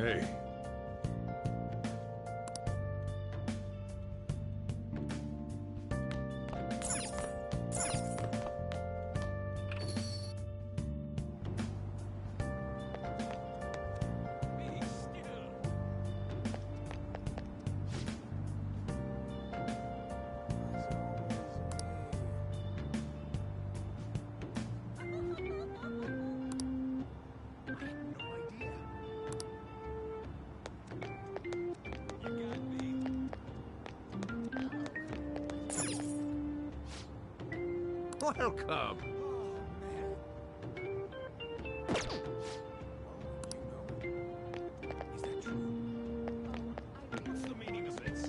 Hey. Welcome. What's the meaning of this?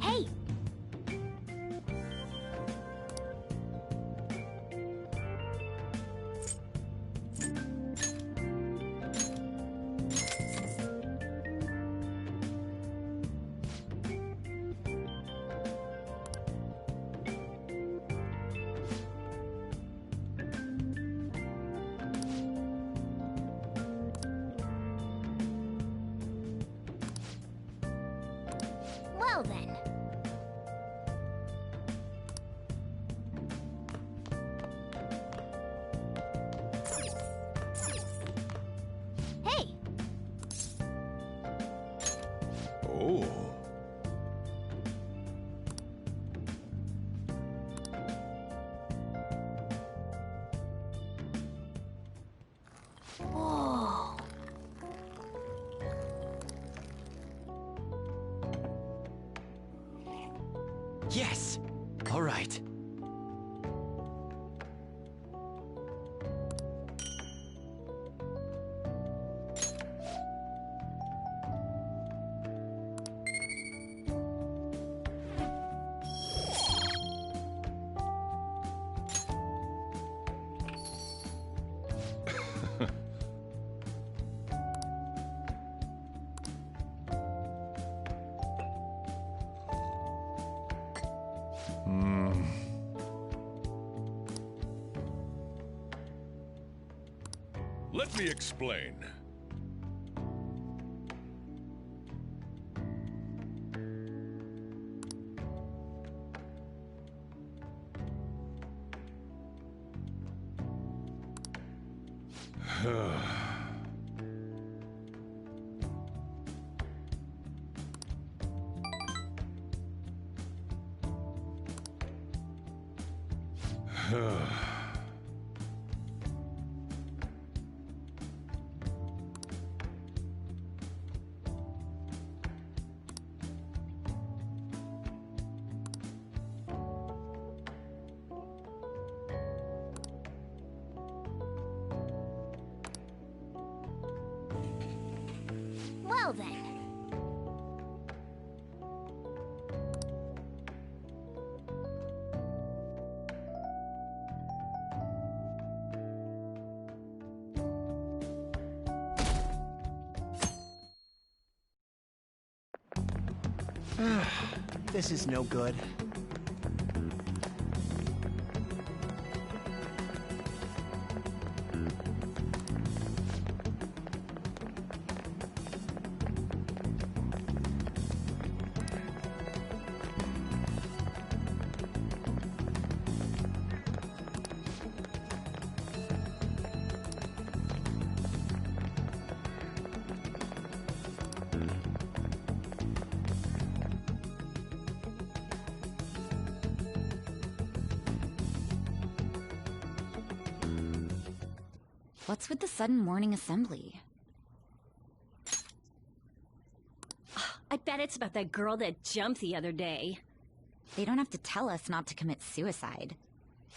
Hey! Well then. Hey! Oh. Oh. Yes! All right. Let me explain. Well then. This is no good. What's with the sudden morning assembly? I bet it's about that girl that jumped the other day. They don't have to tell us not to commit suicide.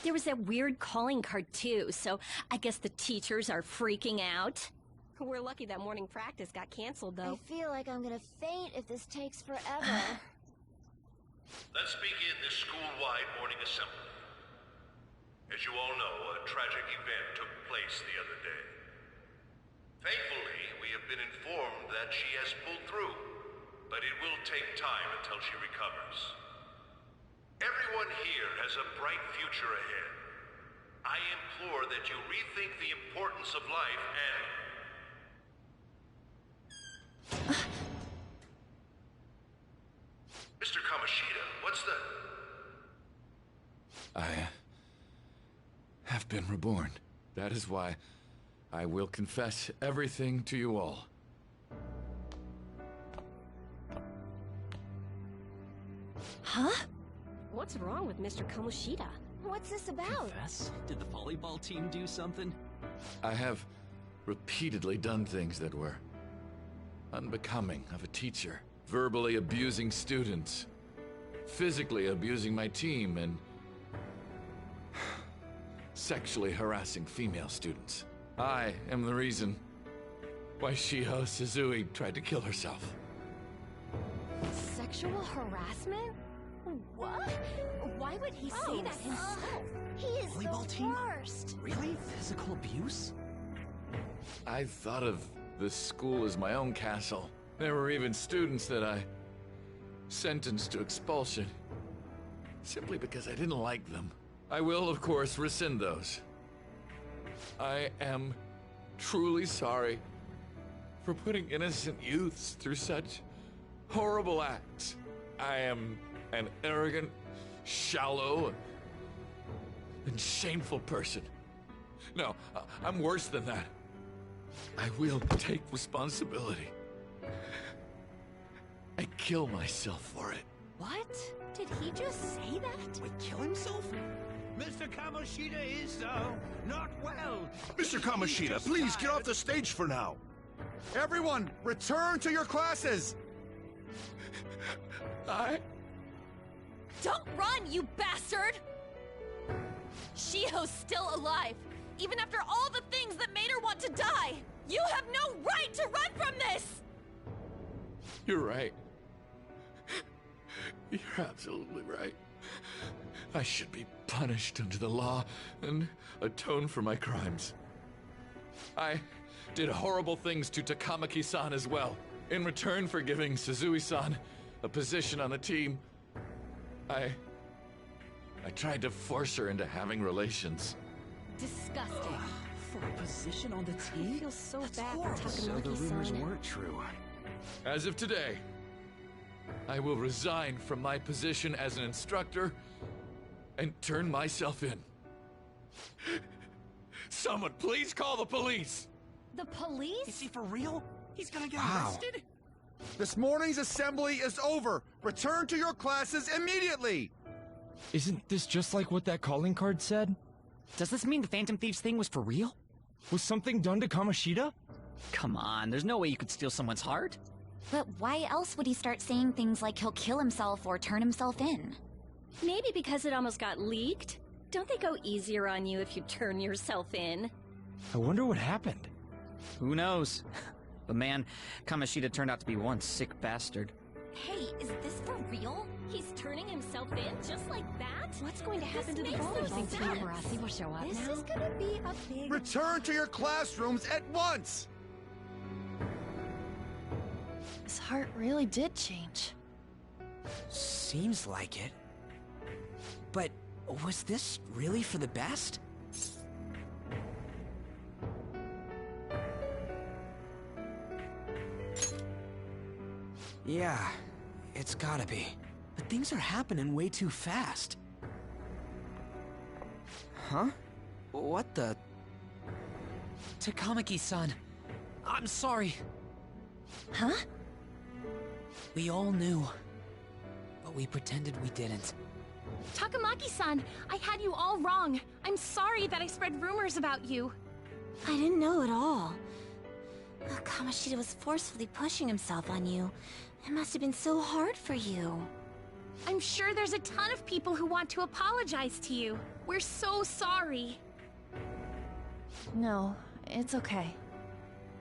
There was that weird calling card too, so I guess the teachers are freaking out. We're lucky that morning practice got canceled, though. I feel like I'm gonna faint if this takes forever. Let's begin this school-wide morning assembly. As you all know, a tragic event took place the other day. Thankfully, we have been informed that she has pulled through, but it will take time until she recovers. Everyone here has a bright future ahead. I implore that you rethink the importance of life and... Mr. Kamoshida, what's the... I have been reborn. That is why I will confess everything to you all. Huh? What's wrong with Mr. Kamoshida? What's this about? Confess? Did the volleyball team do something? I have repeatedly done things that were unbecoming of a teacher. Verbally abusing students, physically abusing my team, and sexually harassing female students. I am the reason why Shiho Suzui tried to kill herself. Sexual harassment? What? Why would he say that himself? He is Volleyball the team? worst. Really? Physical abuse? I thought of the school as my own castle. There were even students that I sentenced to expulsion, simply because I didn't like them. I will, of course, rescind those. I am truly sorry for putting innocent youths through such horrible acts. I am an arrogant, shallow, and shameful person. No, I'm worse than that. I will take responsibility. I kill myself for it. What? Did he just say that? Wait, kill himself? Mr. Kamoshida is, not well. Mr. Kamoshida, please get off the stage for now. Everyone, return to your classes! Don't run, you bastard! Shiho's still alive, even after all the things that made her want to die! You have no right to run from this! You're right. You're absolutely right. I should be punished under the law and atone for my crimes. I did horrible things to Takamaki-san as well. In return for giving Suzui-san a position on the team, I tried to force her into having relations. Disgusting. For a position on the I team? feel so That's bad horrible. for So the rumors Takamaki-san. weren't true. As of today, I will resign from my position as an instructor and turn myself in. Someone please call the police! The Is police? he for real? He's gonna get Wow. arrested? This morning's assembly is over. Return to your classes immediately! Isn't this just like what that calling card said? Does this mean the Phantom Thieves thing was for real? Was something done to Kamoshida? Come on, there's no way you could steal someone's heart. But why else would he start saying things like he'll kill himself or turn himself in? Maybe because it almost got leaked. Don't they go easier on you if you turn yourself in? I wonder what happened. Who knows? But man, Kamoshida turned out to be one sick bastard. Hey, is this for real? He's turning himself in just like that? What's going to happen to the makes no volleyball team? sense. Marasi will show up This now. is gonna be a big... Return to your classrooms at once! His heart really did change. Seems like it. But was this really for the best? Yeah, it's gotta be. But things are happening way too fast. Huh? What the? Takamaki-san, I'm sorry. Huh? We all knew, but we pretended we didn't. Takamaki-san, I had you all wrong. I'm sorry that I spread rumors about you. I didn't know at all. Kamoshida was forcefully pushing himself on you. It must have been so hard for you. I'm sure there's a ton of people who want to apologize to you. We're so sorry. No, it's okay.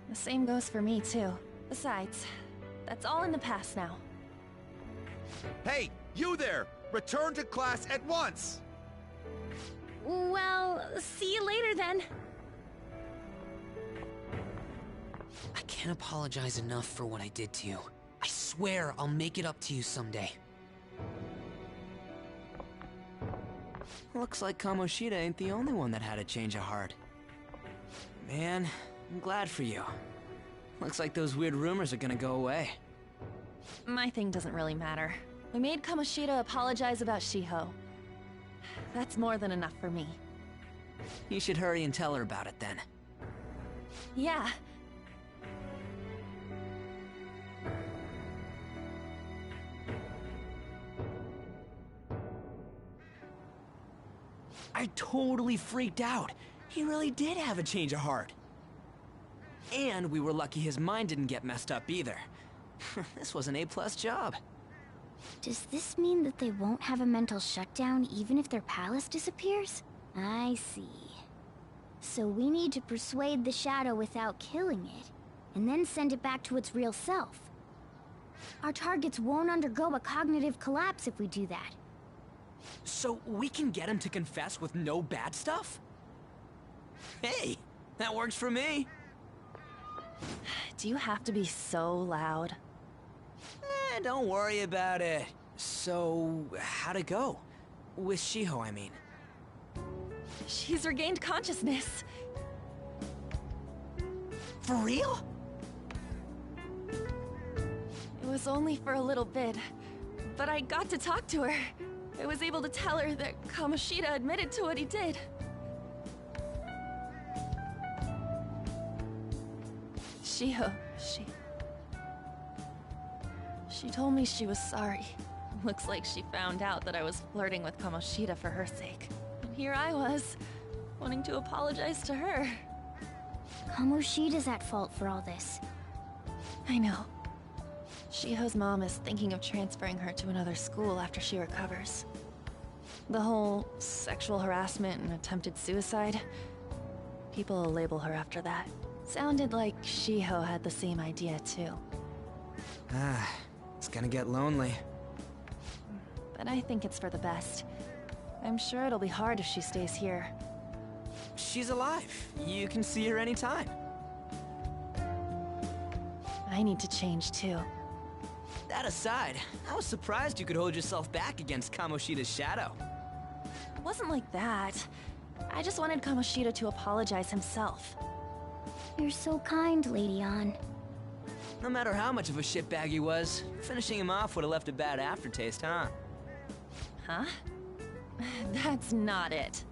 The same goes for me, too. Besides, that's all in the past now. Hey, you there! Return to class at once! Well, see you later then. I can't apologize enough for what I did to you. I swear I'll make it up to you someday. Looks like Kamoshida ain't the only one that had a change of heart. Man, I'm glad for you. Looks like those weird rumors are gonna go away. My thing doesn't really matter. We made Kamoshida apologize about Shiho. That's more than enough for me. You should hurry and tell her about it then. Yeah. I totally freaked out. He really did have a change of heart. And we were lucky his mind didn't get messed up either. This was an A+ job. Does this mean that they won't have a mental shutdown even if their palace disappears? I see. So we need to persuade the shadow without killing it, and then send it back to its real self. Our targets won't undergo a cognitive collapse if we do that. So we can get him to confess with no bad stuff? Hey, that works for me. Do you have to be so loud? Don't worry about it. So, how'd it go? With Shiho, I mean. She's regained consciousness. For real? It was only for a little bit, but I got to talk to her. I was able to tell her that Kamoshida admitted to what he did. Shiho, She told me she was sorry. Looks like she found out that I was flirting with Kamoshida for her sake. And here I was, wanting to apologize to her. Kamoshida's at fault for all this. I know. Shiho's mom is thinking of transferring her to another school after she recovers. The whole sexual harassment and attempted suicide, people will label her after that. Sounded like Shiho had the same idea too. It's gonna get lonely. But I think it's for the best. I'm sure it'll be hard if she stays here. She's alive. You can see her anytime. I need to change too. That aside, I was surprised you could hold yourself back against Kamoshida's shadow. It wasn't like that. I just wanted Kamoshida to apologize himself. You're so kind, Lady Ann. No matter how much of a shitbag he was, finishing him off would have left a bad aftertaste, huh? Huh? That's not it.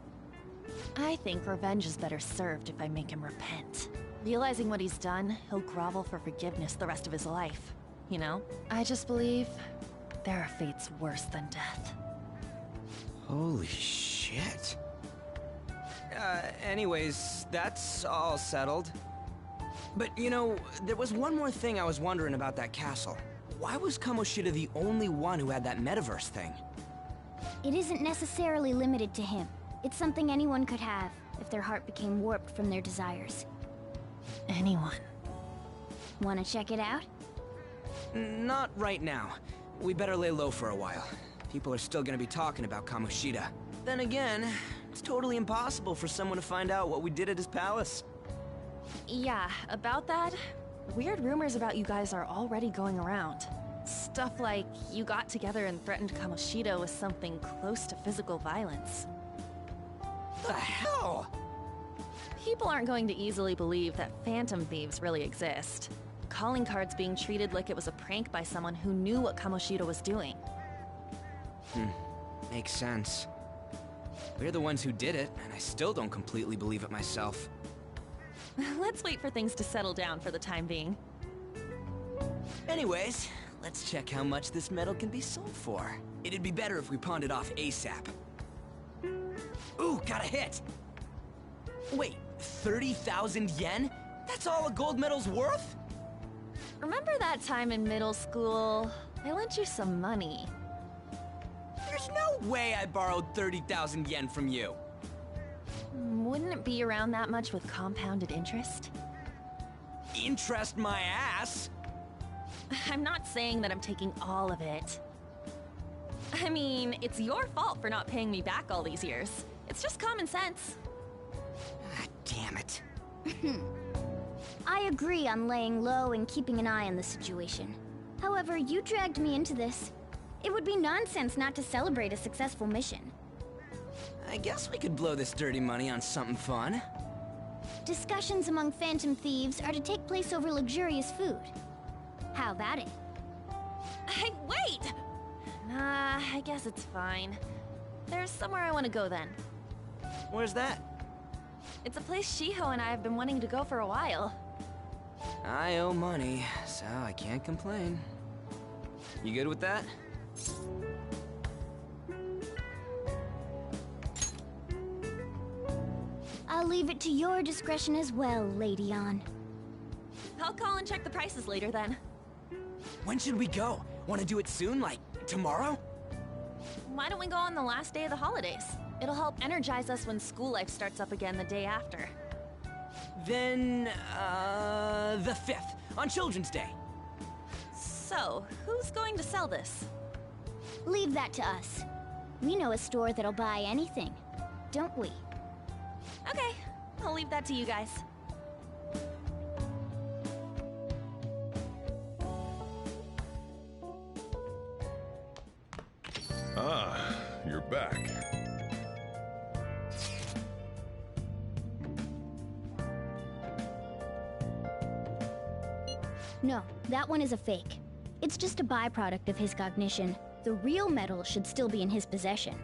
I think revenge is better served if I make him repent. Realizing what he's done, he'll grovel for forgiveness the rest of his life. You know? I just believe there are fates worse than death. Holy shit. Anyways, that's all settled. But, you know, there was one more thing I was wondering about that castle. Why was Kamoshida the only one who had that metaverse thing? It isn't necessarily limited to him. It's something anyone could have, if their heart became warped from their desires. Anyone. Wanna check it out? Not right now. We better lay low for a while. People are still gonna be talking about Kamoshida. Then again, it's totally impossible for someone to find out what we did at his palace. Yeah, about that, weird rumors about you guys are already going around. Stuff like you got together and threatened Kamoshida with something close to physical violence. The hell? People aren't going to easily believe that phantom thieves really exist. Calling cards being treated like it was a prank by someone who knew what Kamoshida was doing. Makes sense. We're the ones who did it, and I still don't completely believe it myself. Let's wait for things to settle down for the time being. Anyways, let's check how much this metal can be sold for. It'd be better if we pawned it off ASAP. Ooh, got a hit! Wait, 30,000 yen? That's all a gold medal's worth? Remember that time in middle school? I lent you some money. There's no way I borrowed 30,000 yen from you. Wouldn't it be around that much with compounded interest? Interest my ass? I'm not saying that I'm taking all of it. I mean, it's your fault for not paying me back all these years. It's just common sense. Ah, damn it. I agree on laying low and keeping an eye on the situation. However, you dragged me into this. It would be nonsense not to celebrate a successful mission. I guess we could blow this dirty money on something fun. Discussions among phantom thieves are to take place over luxurious food. How about it? Hey, wait! Nah, I guess it's fine. There's somewhere I want to go then. Where's that? It's a place Shiho and I have been wanting to go for a while. I owe money, so I can't complain. You good with that? I'll leave it to your discretion as well, Lady On. I'll call and check the prices later then. When should we go? Want to do it soon, like tomorrow? Why don't we go on the last day of the holidays? It'll help energize us when school life starts up again the day after. Then, the 5th, on Children's Day. So, who's going to sell this? Leave that to us. We know a store that'll buy anything, don't we? Okay, I'll leave that to you guys. Ah, you're back. No, that one is a fake. It's just a byproduct of his cognition. The real metal should still be in his possession.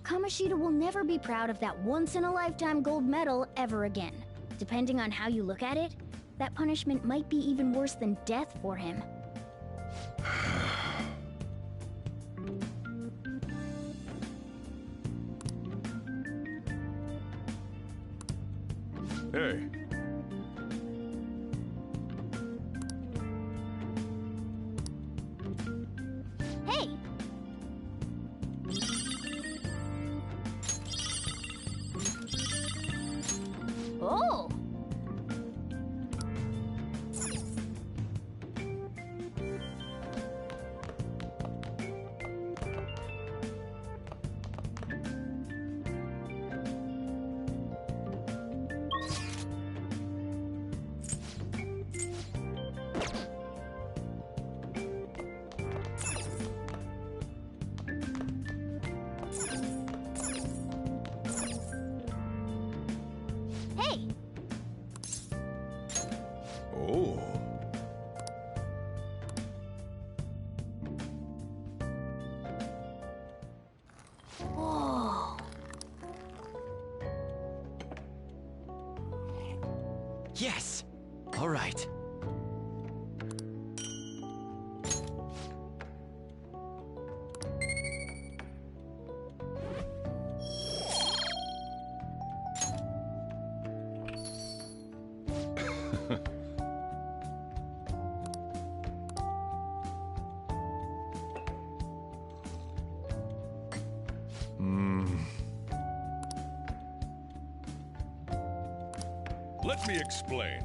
Kamoshida will never be proud of that once-in-a-lifetime gold medal ever again. Depending on how you look at it, that punishment might be even worse than death for him. Hey. Hey! Oh! Hey! Oh. Whoa. Yes! All right. Let me explain.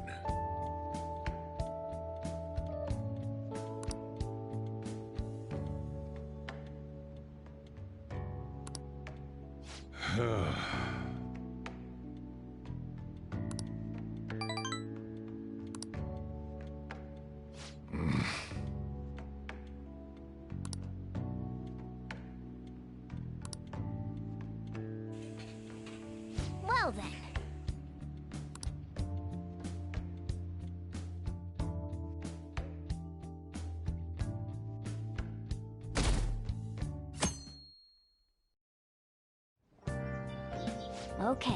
Well then. Okay.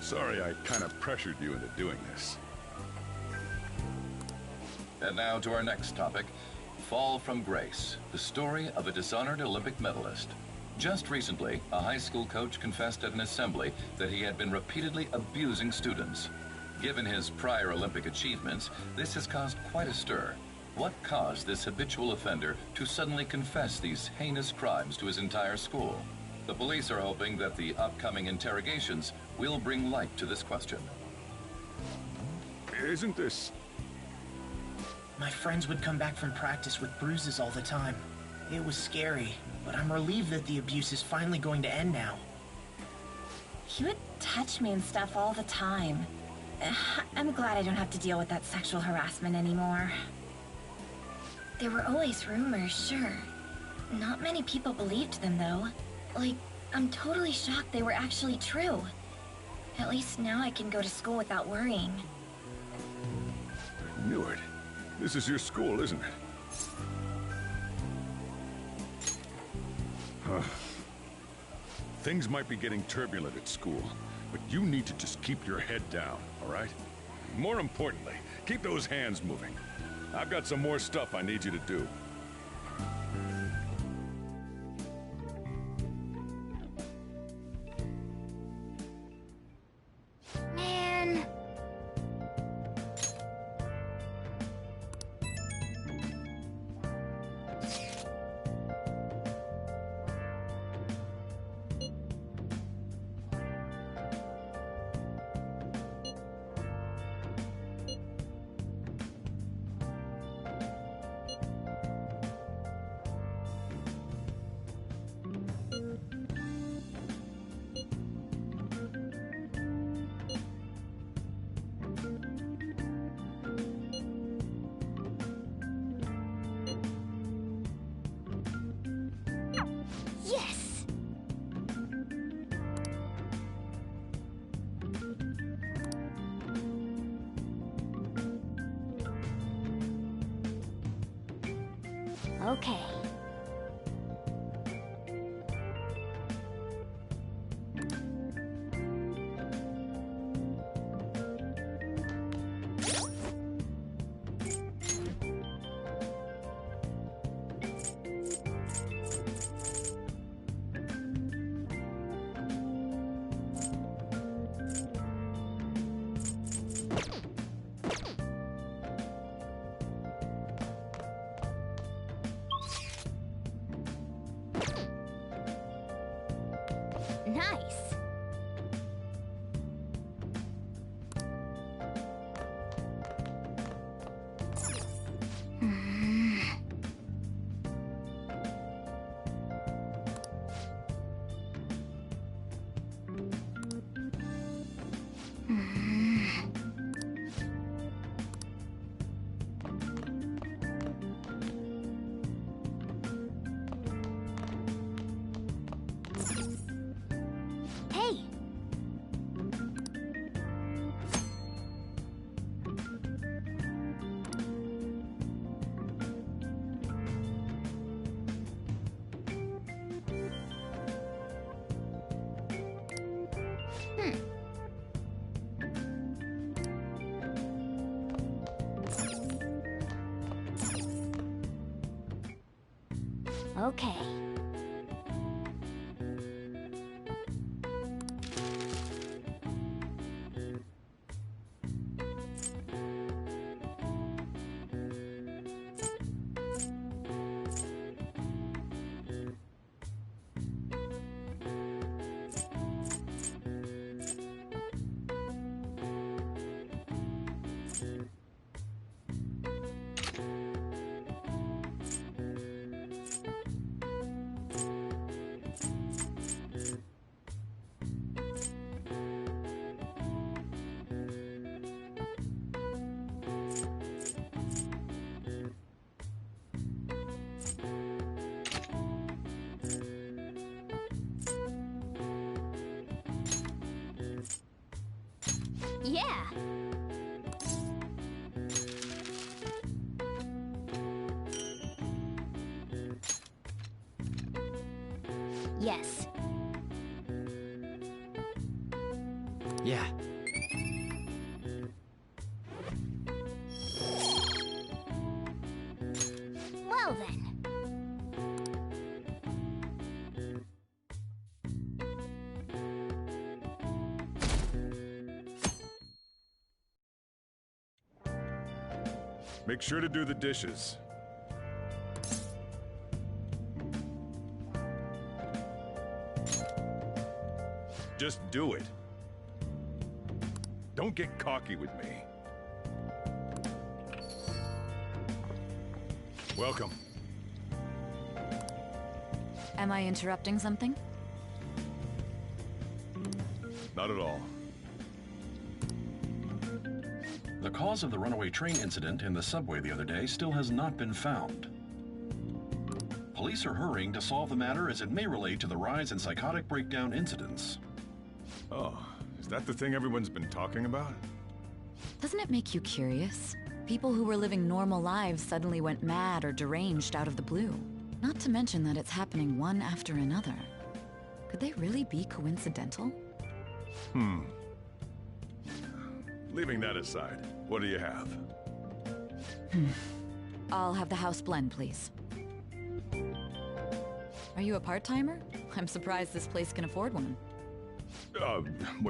Sorry I kind of pressured you into doing this. And now to our next topic, Fall from Grace, the story of a dishonored Olympic medalist. Just recently, a high school coach confessed at an assembly that he had been repeatedly abusing students. Given his prior Olympic achievements, this has caused quite a stir. What caused this habitual offender to suddenly confess these heinous crimes to his entire school? The police are hoping that the upcoming interrogations will bring light to this question. Isn't this... My friends would come back from practice with bruises all the time. It was scary, but I'm relieved that the abuse is finally going to end now. He would touch me and stuff all the time. I'm glad I don't have to deal with that sexual harassment anymore. There were always rumors, sure. Not many people believed them, though. Like, I'm totally shocked they were actually true. At least now I can go to school without worrying. I knew it. This is your school, isn't it? Things might be getting turbulent at school, but you need to just keep your head down, all right? More importantly, keep those hands moving. I've got some more stuff I need you to do. Man. Yes! Okay. Okay. Yeah. Yes. Yeah. Well then. Make sure to do the dishes. Just do it. Don't get cocky with me. Welcome. Am I interrupting something? Not at all. The cause of the runaway train incident in the subway the other day still has not been found. Police are hurrying to solve the matter as it may relate to the rise in psychotic breakdown incidents. Oh, is that the thing everyone's been talking about? Doesn't it make you curious? People who were living normal lives suddenly went mad or deranged out of the blue. Not to mention that it's happening one after another. Could they really be coincidental? Leaving that aside, what do you have? I'll have the house blend, please. Are you a part-timer? I'm surprised this place can afford one.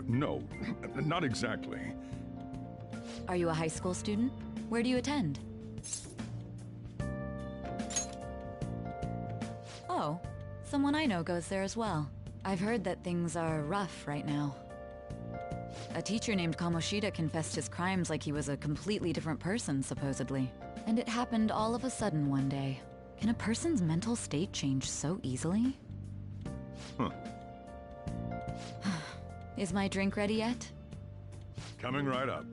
No, not exactly. Are you a high school student? Where do you attend? Oh, someone I know goes there as well. I've heard that things are rough right now. A teacher named Kamoshida confessed his crimes like he was a completely different person, supposedly. And it happened all of a sudden one day. Can a person's mental state change so easily? Is my drink ready yet? Coming right up.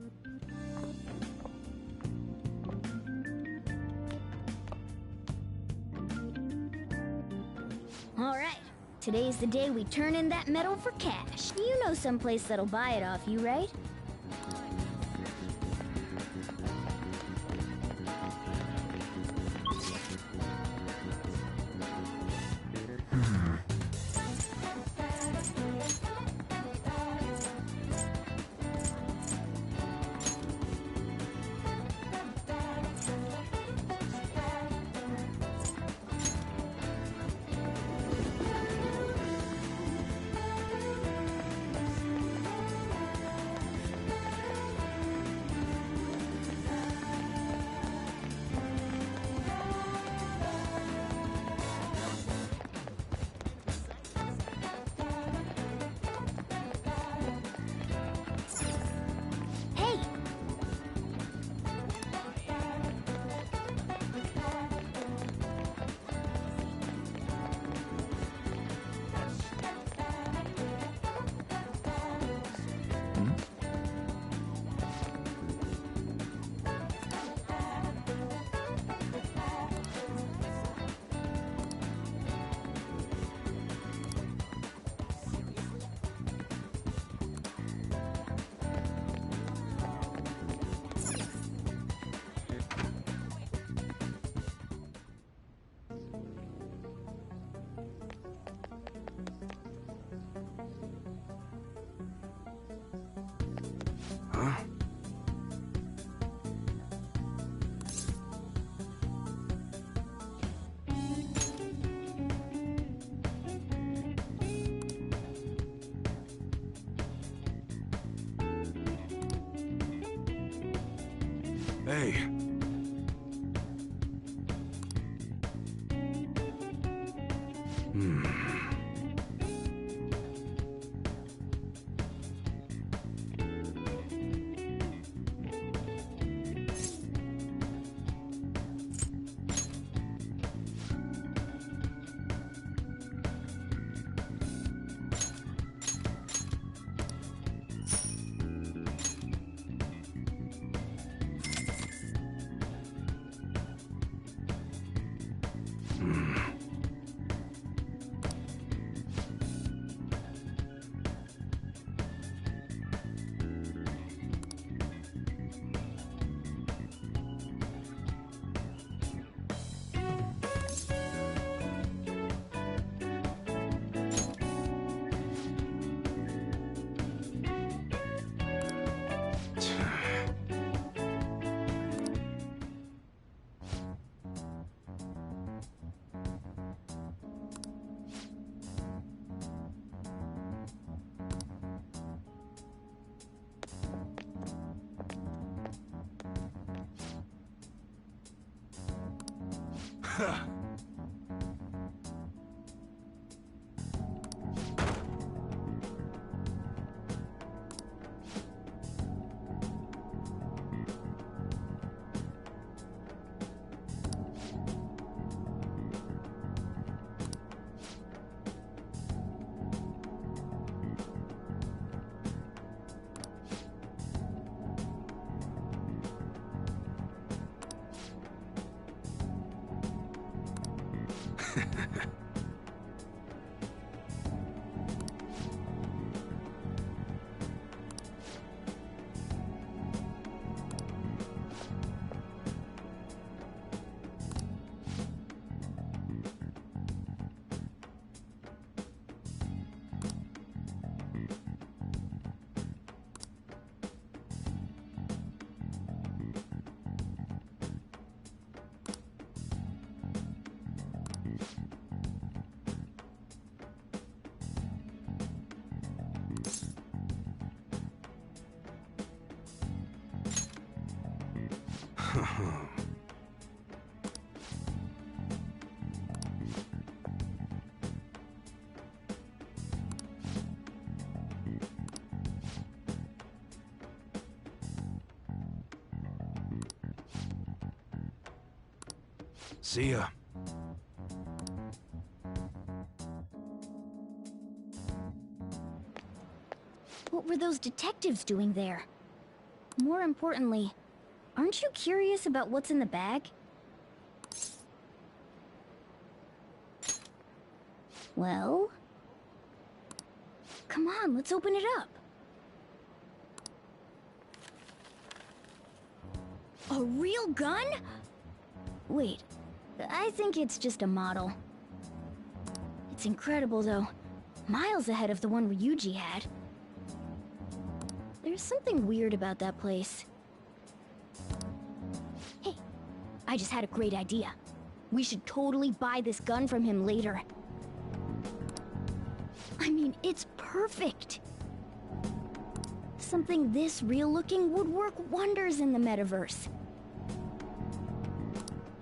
Alright. Today's the day we turn in that metal for cash. You know someplace that'll buy it off you, right? Hey. See ya. What were those detectives doing there? More importantly, aren't you curious about what's in the bag? Well? Come on, let's open it up. A real gun? Wait, I think it's just a model. It's incredible, though. Miles ahead of the one Ryuji had. There's something weird about that place. Hey, I just had a great idea. We should totally buy this gun from him later. I mean, it's perfect. Something this real-looking would work wonders in the metaverse.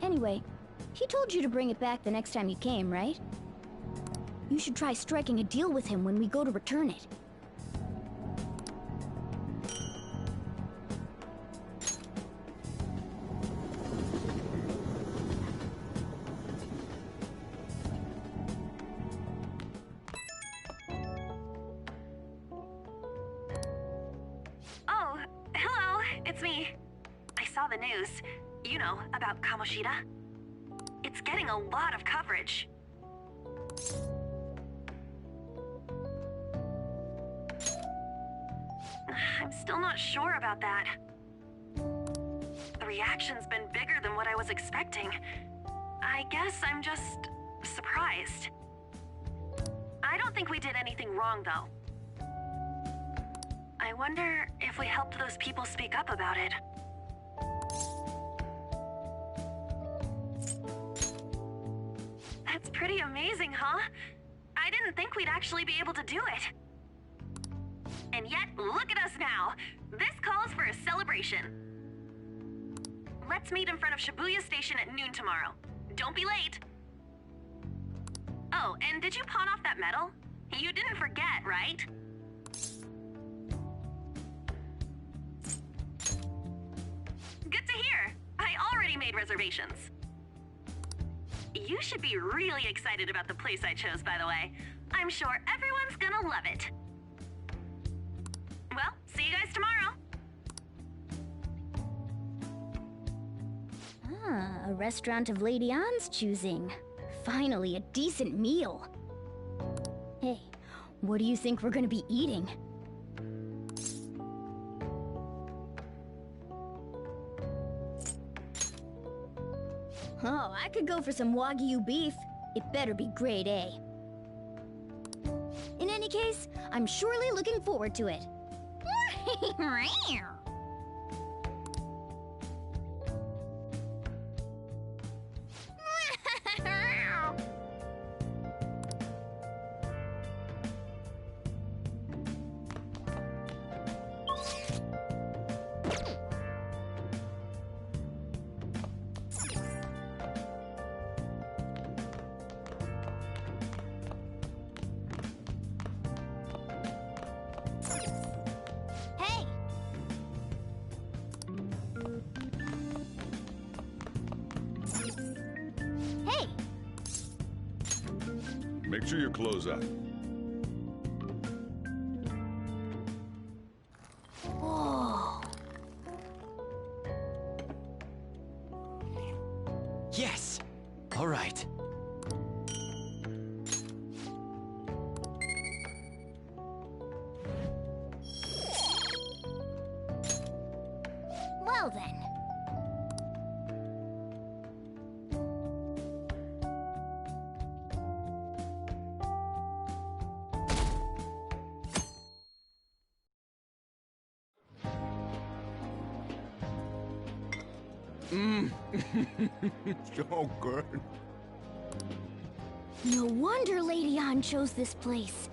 Anyway, he told you to bring it back the next time you came, right? You should try striking a deal with him when we go to return it. Oh, hello, it's me. I saw the news, you know, about Kamoshida. It's getting a lot of coverage. I'm still not sure about that. The reaction's been bigger than what I was expecting. I guess I'm just surprised. I don't think we did anything wrong, though. I wonder if we helped those people speak up about it. That's pretty amazing, huh? I didn't think we'd actually be able to do it. And yet, look at us now. This calls for a celebration. Let's meet in front of Shibuya Station at noon tomorrow. Don't be late. Oh, and did you pawn off that medal? You didn't forget, right? Good to hear. I already made reservations. You should be really excited about the place I chose, by the way. I'm sure everyone's gonna love it. Well, see you guys tomorrow. Ah, a restaurant of Lady Ann's choosing. Finally, a decent meal. Hey, what do you think we're gonna be eating? Oh, I could go for some Wagyu beef. It better be grade A. In any case, I'm surely looking forward to it. Hey! Hey! Make sure you close up. Whoa! Yes! All right. Well then. So good. No wonder Lady Ann chose this place.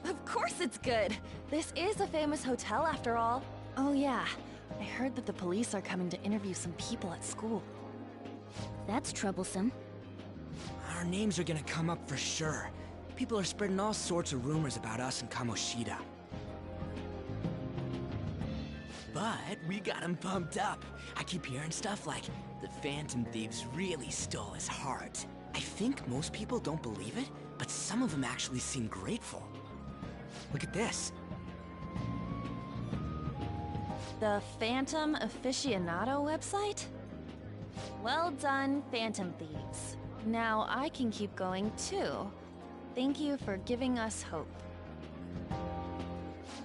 Of course it's good. This is a famous hotel after all. Oh yeah, I heard that the police are coming to interview some people at school. That's troublesome. Our names are gonna come up for sure. People are spreading all sorts of rumors about us and Kamoshida. But we got him pumped up. I keep hearing stuff like, the Phantom Thieves really stole his heart. I think most people don't believe it, but some of them actually seem grateful. Look at this. The Phantom Aficionado website? Well done, Phantom Thieves. Now I can keep going too. Thank you for giving us hope.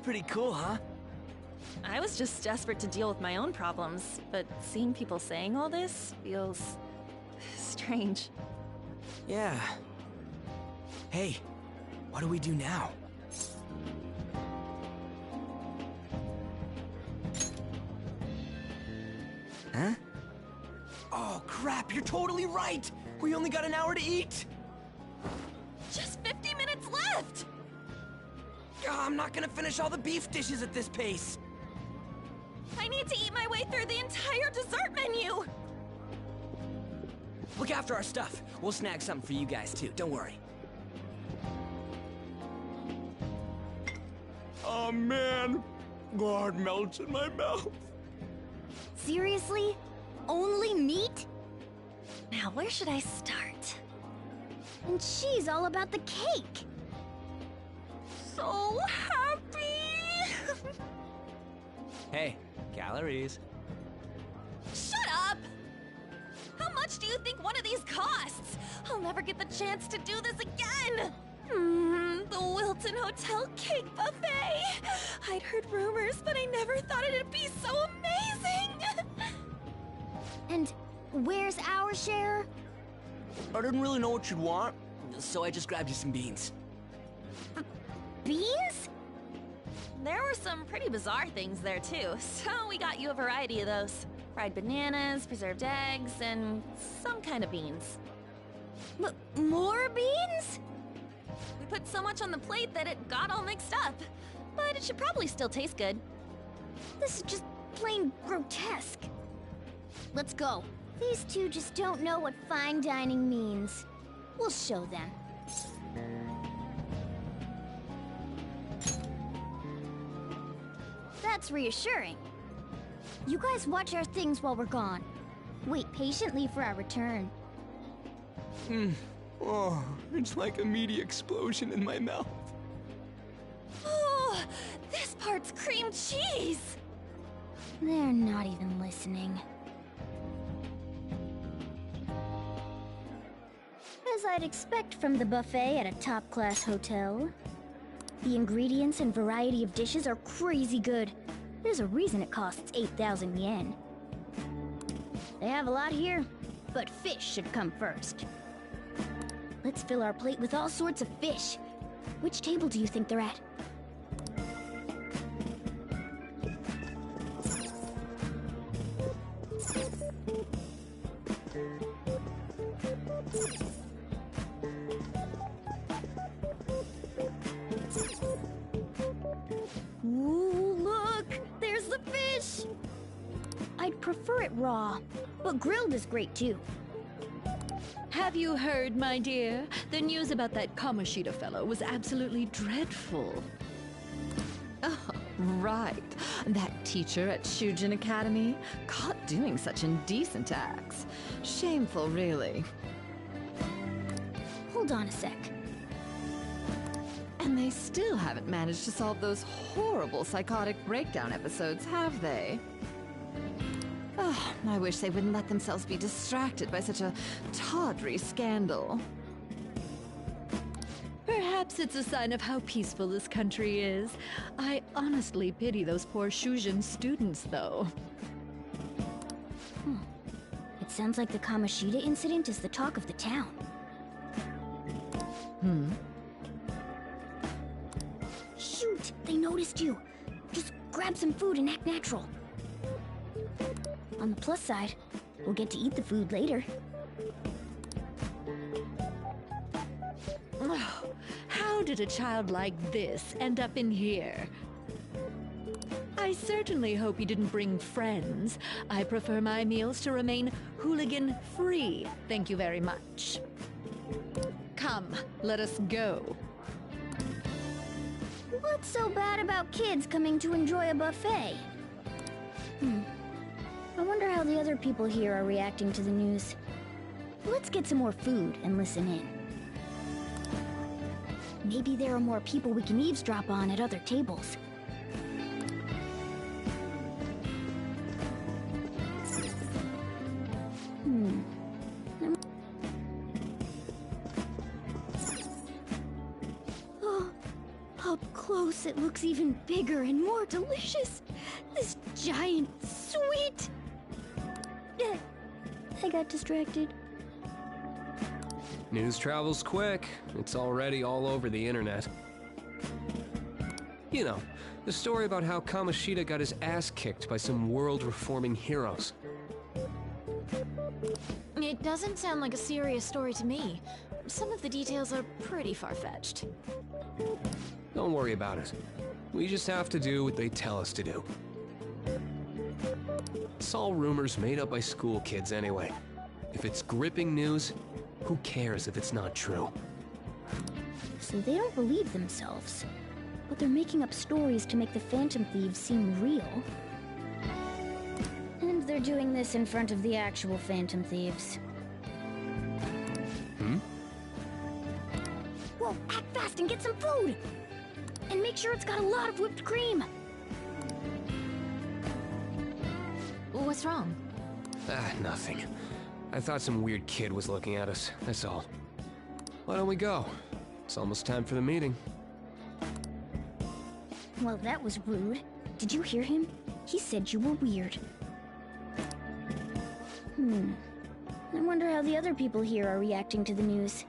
Pretty cool, huh? I was just desperate to deal with my own problems, but seeing people saying all this feels strange. Yeah. Hey, what do we do now? Huh? Oh crap, you're totally right! We only got an hour to eat! Just 50 minutes left! I'm not gonna finish all the beef dishes at this pace! I need to eat my way through the entire dessert menu! Look after our stuff. We'll snag something for you guys too, don't worry. Oh man, God melts in my mouth. Seriously? Only meat? Now where should I start? And she's all about the cake. So happy! Hey, calories. Shut up! How much do you think one of these costs? I'll never get the chance to do this again! The Wilton Hotel Cake Buffet! I'd heard rumors, but I never thought it'd be so amazing! And where's our share? I didn't really know what you'd want, so I just grabbed you some beans. Beans? There were some pretty bizarre things there too, so we got you a variety of those. Fried bananas, preserved eggs, and some kind of beans. More beans? We put so much on the plate that it got all mixed up. But it should probably still taste good. This is just plain grotesque. let's go. These two just don't know what fine dining means. We'll show them. That's reassuring. You guys watch our things while we're gone. Wait patiently for our return. Oh, it's like a meaty explosion in my mouth. Oh, this part's cream cheese! They're not even listening. As I'd expect from the buffet at a top-class hotel. The ingredients and variety of dishes are crazy good. There's a reason it costs 8,000 yen. They have a lot here, but fish should come first. Let's fill our plate with all sorts of fish. Which table do you think they're at? Ooh, look! There's the fish! I'd prefer it raw, but grilled is great too. Have you heard, my dear? The news about that Kamoshida fellow was absolutely dreadful. Oh, right. That teacher at Shujin Academy, caught doing such indecent acts. Shameful, really. Hold on a sec. And they still haven't managed to solve those horrible psychotic breakdown episodes, have they? Oh, I wish they wouldn't let themselves be distracted by such a tawdry scandal. Perhaps it's a sign of how peaceful this country is. I honestly pity those poor Shujin students, though. It sounds like the Kamoshida incident is the talk of the town. Shoot! They noticed you! Just grab some food and act natural. On the plus side, we'll get to eat the food later. Oh, how did a child like this end up in here? I certainly hope you didn't bring friends. I prefer my meals to remain hooligan-free. Thank you very much. Come, let us go. What's so bad about kids coming to enjoy a buffet? I wonder how the other people here are reacting to the news. Let's get some more food and listen in. Maybe there are more people we can eavesdrop on at other tables. Oh, up close it looks even bigger and more delicious. This giant sweet... I got distracted. News travels quick. It's already all over the internet. You know, the story about how Kamoshida got his ass kicked by some world-reforming heroes. It doesn't sound like a serious story to me. Some of the details are pretty far-fetched. Don't worry about it. We just have to do what they tell us to do. It's all rumors made up by school kids anyway. If it's gripping news, who cares if it's not true? So they don't believe themselves, but they're making up stories to make the Phantom Thieves seem real. And they're doing this in front of the actual Phantom Thieves. Whoa, act fast and get some food! And make sure it's got a lot of whipped cream! What's wrong? Nothing. I thought some weird kid was looking at us, that's all. Why don't we go? It's almost time for the meeting. Well, that was rude. Did you hear him? He said you were weird. I wonder how the other people here are reacting to the news.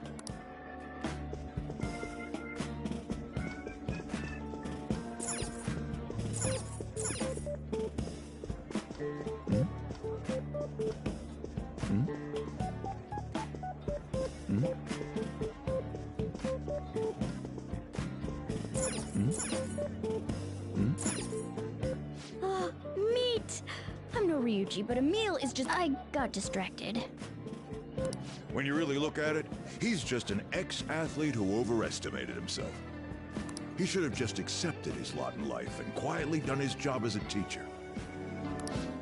Ryuji, but a meal is just... I got distracted. When you really look at it, he's just an ex-athlete who overestimated himself. He should have just accepted his lot in life and quietly done his job as a teacher.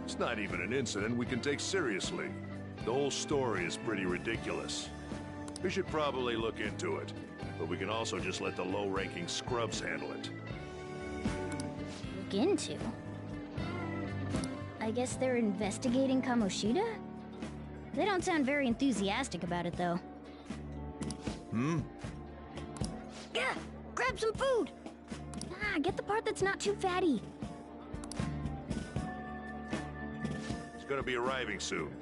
It's not even an incident we can take seriously. The whole story is pretty ridiculous. We should probably look into it, but we can also just let the low-ranking scrubs handle it. Look into? I guess they're investigating Kamoshida? They don't sound very enthusiastic about it, though. Yeah, grab some food! Ah, get the part that's not too fatty. He's gonna be arriving soon.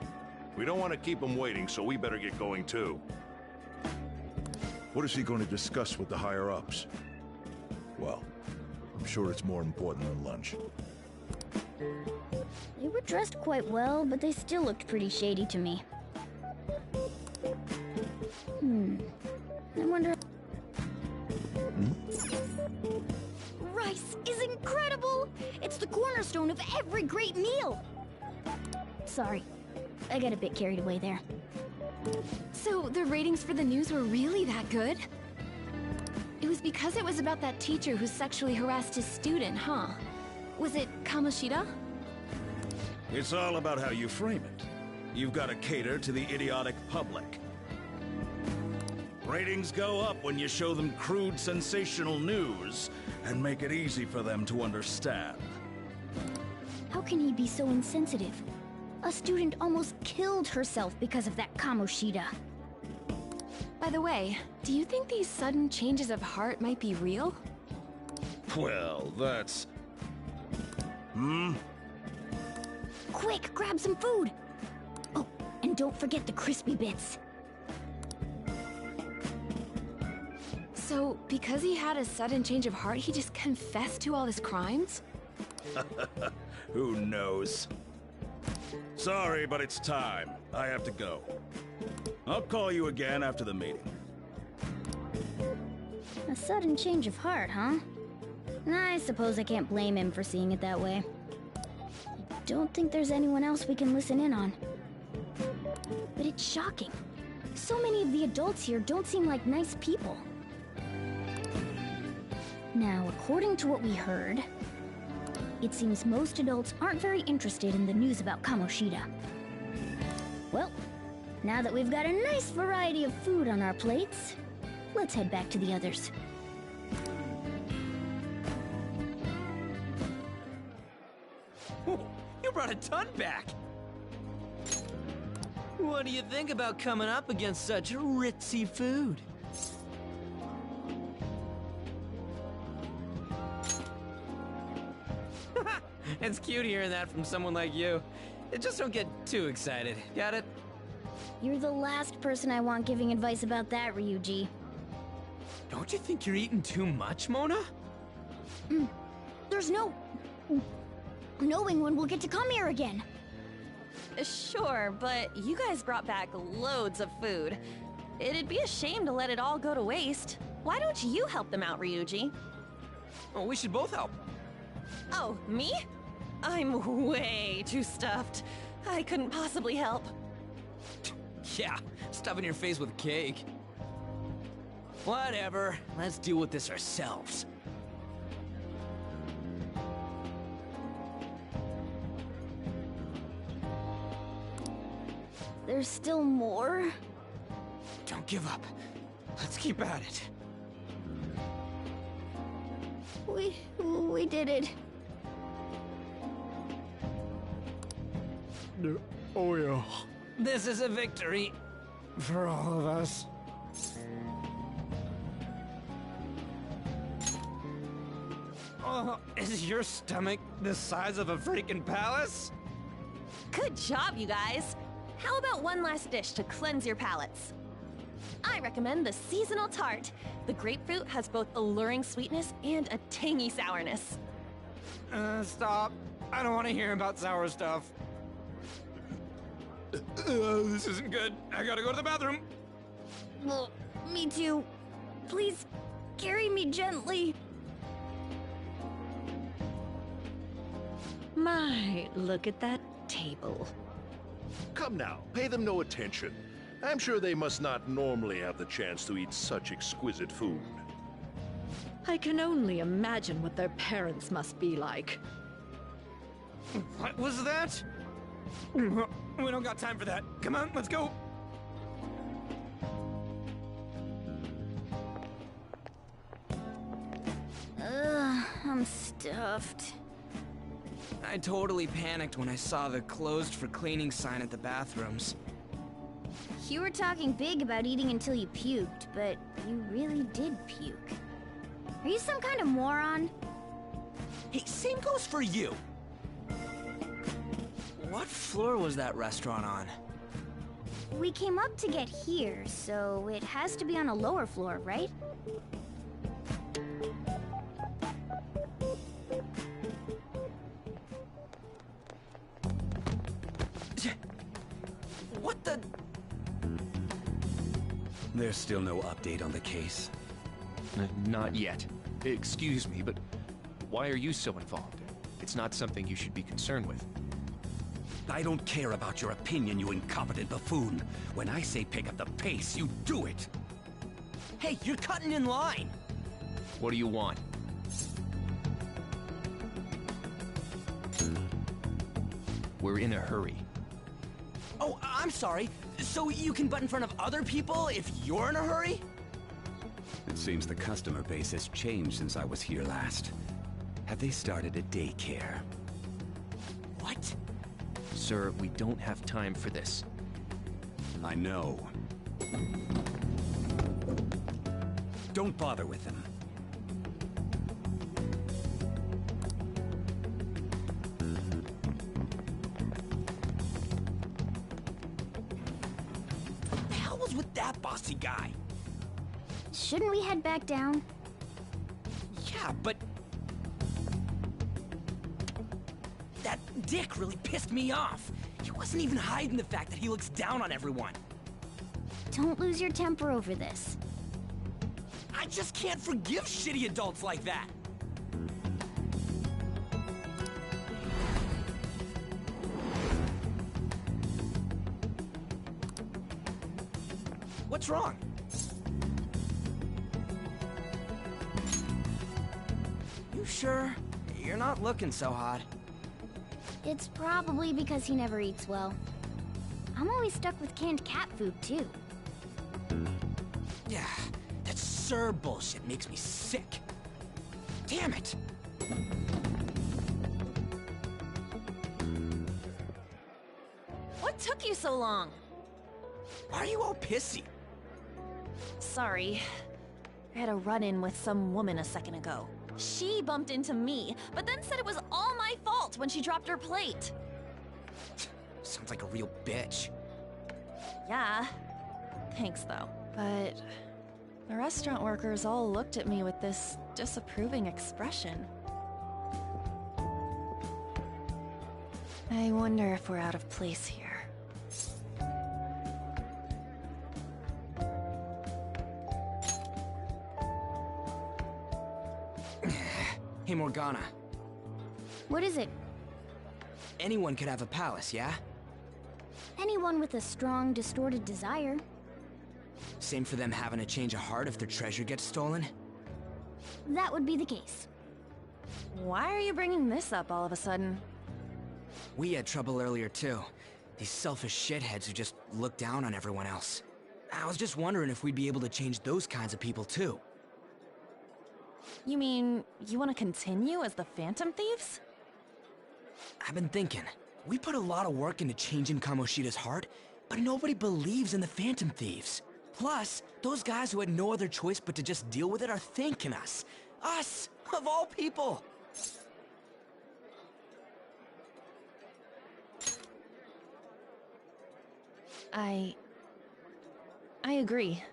We don't want to keep him waiting, so we better get going too. What is he going to discuss with the higher-ups? Well, I'm sure it's more important than lunch. They were dressed quite well, but they still looked pretty shady to me. I wonder... Rice is incredible! It's the cornerstone of every great meal! Sorry, I got a bit carried away there. So, the ratings for the news were really that good? It was because it was about that teacher who sexually harassed his student, huh? Was it Kamoshida? It's all about how you frame it. You've got to cater to the idiotic public. Ratings go up when you show them crude, sensational news and make it easy for them to understand. How can he be so insensitive? A student almost killed herself because of that Kamoshida. By the way, do you think these sudden changes of heart might be real? Well, that's... Quick, grab some food! Oh, and don't forget the crispy bits. So, because he had a sudden change of heart, he just confessed to all his crimes? Who knows? Sorry, but it's time. I have to go. I'll call you again after the meeting. A sudden change of heart, huh? I suppose I can't blame him for seeing it that way. I don't think there's anyone else we can listen in on. But it's shocking. So many of the adults here don't seem like nice people. Now, according to what we heard, it seems most adults aren't very interested in the news about Kamoshida. Well, now that we've got a nice variety of food on our plates, let's head back to the others. You brought a ton back! What do you think about coming up against such ritzy food? It's cute hearing that from someone like you. Just don't get too excited. Got it? You're the last person I want giving advice about that, Ryuji. Don't you think you're eating too much, Mona? There's no... knowing when we'll get to come here again. Sure, but you guys brought back loads of food. It'd be a shame to let it all go to waste. Why don't you help them out, Ryuji? Oh, we should both help. Oh, me? I'm way too stuffed. I couldn't possibly help. Yeah, stuffing your face with cake. Whatever, let's deal with this ourselves. There's still more? Don't give up. Let's keep at it. We did it. Oh yeah. This is a victory. For all of us. Oh, is your stomach the size of a freaking palace? Good job, you guys. How about one last dish to cleanse your palates? I recommend the seasonal tart. The grapefruit has both alluring sweetness and a tangy sourness. Stop. I don't want to hear about sour stuff. This isn't good. I gotta go to the bathroom. Well, me too. Please, carry me gently. My, look at that taste. table. Come now, pay them no attention. I'm sure they must not normally have the chance to eat such exquisite food. I can only imagine what their parents must be like. What was that? We don't got time for that. Come on, let's go. Ugh, I'm stuffed. I totally panicked when I saw the closed for cleaning sign at the bathrooms. You were talking big about eating until you puked, but you really did puke. Are you some kind of moron? Hey, same goes for you! What floor was that restaurant on? We came up to get here, so it has to be on a lower floor, right? What the... There's still no update on the case. Not yet. Excuse me, but why are you so involved? It's not something you should be concerned with. I don't care about your opinion, you incompetent buffoon. When I say pick up the pace, you do it. Hey, you're cutting in line! What do you want? We're in a hurry. Oh, I'm sorry. So you can butt in front of other people if you're in a hurry? It seems the customer base has changed since I was here last. Have they started a daycare? What? Sir, we don't have time for this. I know. Don't bother with them. What the hell was with that bossy guy? Shouldn't we head back down? Yeah, but... that dick really pissed me off. He wasn't even hiding the fact that he looks down on everyone. Don't lose your temper over this. I just can't forgive shitty adults like that. What's wrong? You sure? You're not looking so hot. It's probably because he never eats well. I'm always stuck with canned cat food, too. Yeah, that Sir bullshit makes me sick. Damn it! What took you so long? Why are you all pissy? Sorry. I had a run-in with some woman a second ago. She bumped into me, but then said it was all my fault when she dropped her plate. Sounds like a real bitch. Yeah. Thanks, though. But the restaurant workers all looked at me with this disapproving expression. I wonder if we're out of place here. Hey, Morgana. What is it? Anyone could have a palace, yeah? Anyone with a strong, distorted desire. Same for them having a change of heart if their treasure gets stolen? That would be the case. Why are you bringing this up all of a sudden? We had trouble earlier, too. These selfish shitheads who just look down on everyone else. I was just wondering if we'd be able to change those kinds of people, too. You mean, you want to continue as the Phantom Thieves? I've been thinking. We put a lot of work into changing Kamoshida's heart, but nobody believes in the Phantom Thieves. Plus, those guys who had no other choice but to just deal with it are thanking us. Us, of all people! I agree.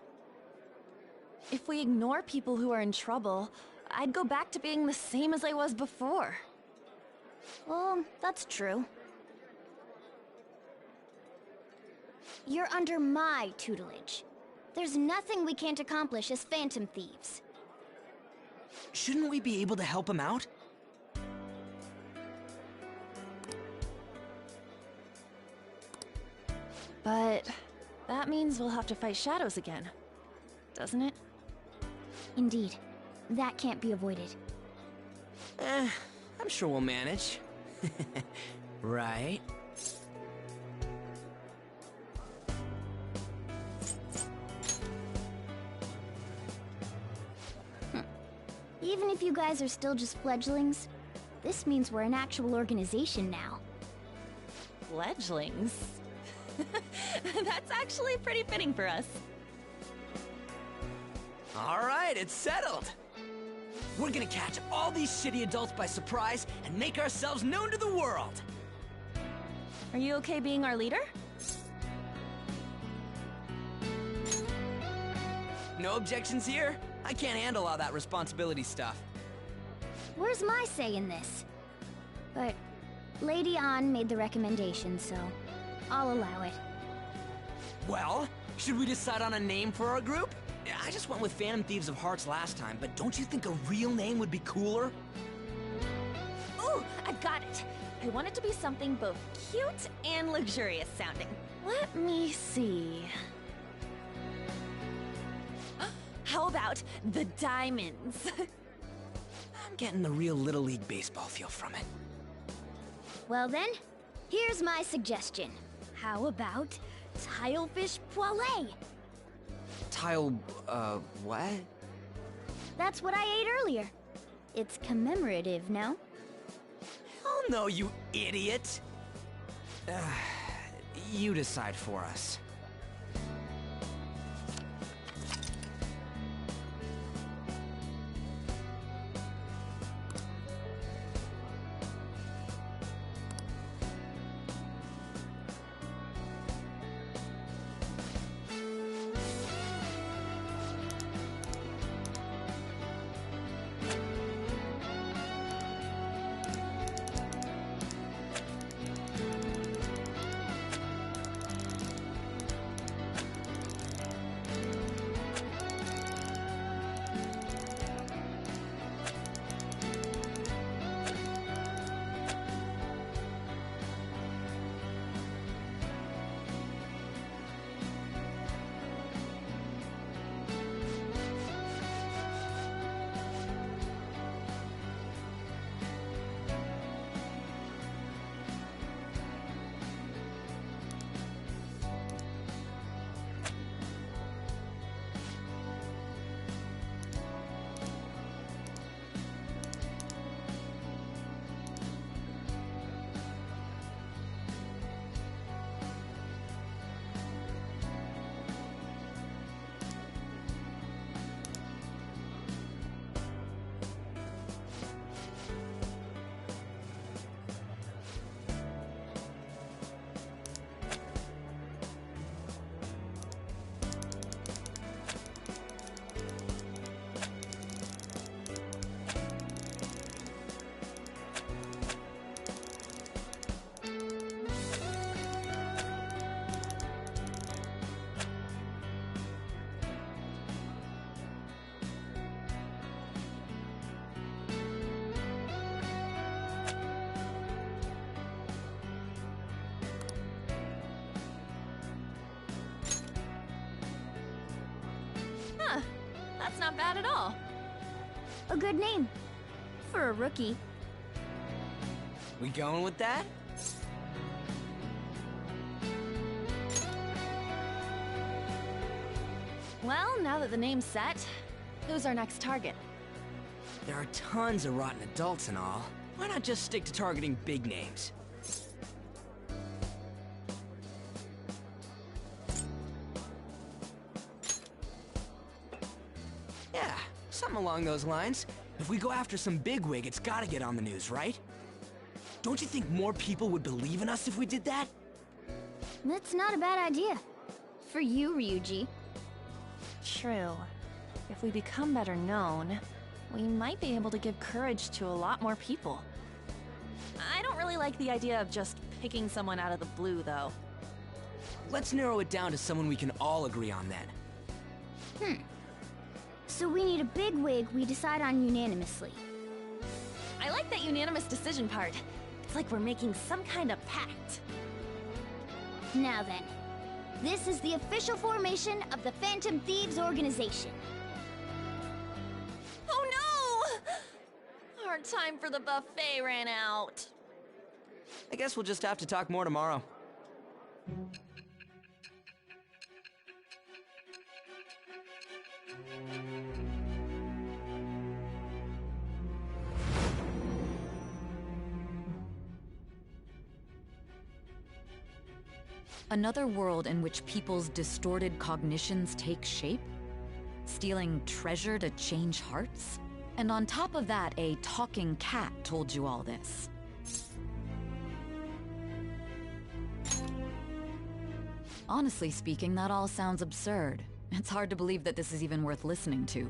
If we ignore people who are in trouble, I'd go back to being the same as I was before. Well, that's true. You're under my tutelage. There's nothing we can't accomplish as Phantom Thieves. Shouldn't we be able to help him out? But that means we'll have to fight shadows again, doesn't it? Indeed. That can't be avoided. I'm sure we'll manage. Right? Even if you guys are still just fledglings, this means we're an actual organization now. Fledglings? That's actually pretty fitting for us. All right, it's settled. We're gonna catch all these shitty adults by surprise and make ourselves known to the world. Are you okay being our leader? No objections here? I can't handle all that responsibility stuff. Where's my say in this? But Lady An made the recommendation, so I'll allow it. Well, should we decide on a name for our group? I just went with Phantom Thieves of Hearts last time, but don't you think a real name would be cooler? Ooh, I got it! I want it to be something both cute and luxurious sounding. Let me see. How about the Diamonds? I'm getting the real Little League Baseball feel from it. Well then, here's my suggestion. How about Tilefish Poêlée? What? That's what I ate earlier. It's commemorative, no? Oh no, you idiot! You decide for us. Huh, that's not bad at all. A good name. For a rookie. We going with that? Well, now that the name's set, who's our next target? There are tons of rotten adults and all. Why not just stick to targeting big names? Yeah, something along those lines. If we go after some bigwig, it's gotta get on the news, right? Don't you think more people would believe in us if we did that? That's not a bad idea. For you, Ryuji. True. If we become better known, we might be able to give courage to a lot more people. I don't really like the idea of just picking someone out of the blue, though. Let's narrow it down to someone we can all agree on then. So we need a bigwig we decide on unanimously. I like that unanimous decision part. It's like we're making some kind of pact. Now then, This is the official formation of the Phantom Thieves organization. Oh no! Our time for the buffet ran out. I guess we'll just have to talk more tomorrow. Another world in which people's distorted cognitions take shape? Stealing treasure to change hearts? And on top of that, a talking cat told you all this. Honestly speaking, that all sounds absurd. It's hard to believe that this is even worth listening to.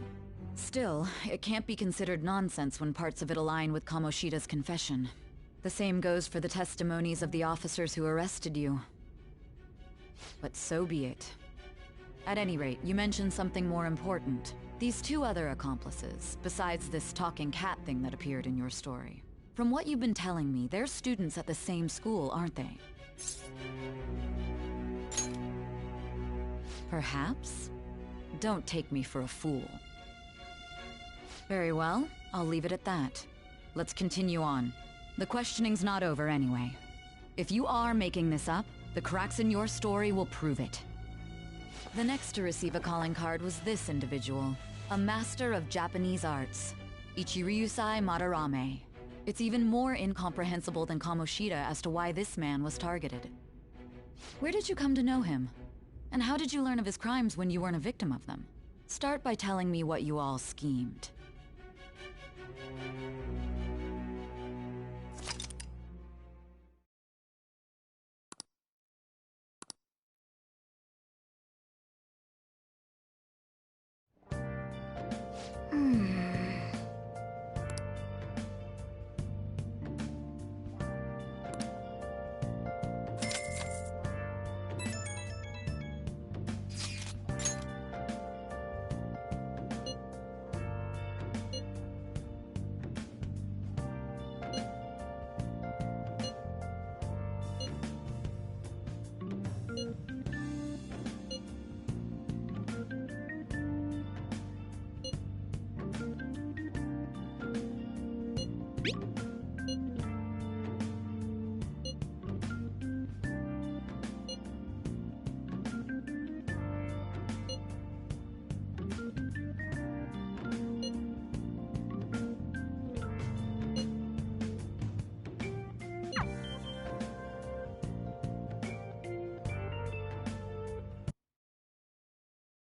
Still, it can't be considered nonsense when parts of it align with Kamoshida's confession. The same goes for the testimonies of the officers who arrested you. But so be it. At any rate, you mentioned something more important. These two other accomplices, besides this talking cat thing that appeared in your story. From what you've been telling me, they're students at the same school, aren't they? Perhaps? Don't take me for a fool. Very well, I'll leave it at that. Let's continue on. The questioning's not over anyway. If you are making this up, the cracks in your story will prove it. The next to receive a calling card was this individual, a master of Japanese arts, Ichiryusai Madarame. It's even more incomprehensible than Kamoshida as to why this man was targeted. Where did you come to know him? And how did you learn of his crimes when you weren't a victim of them? Start by telling me what you all schemed.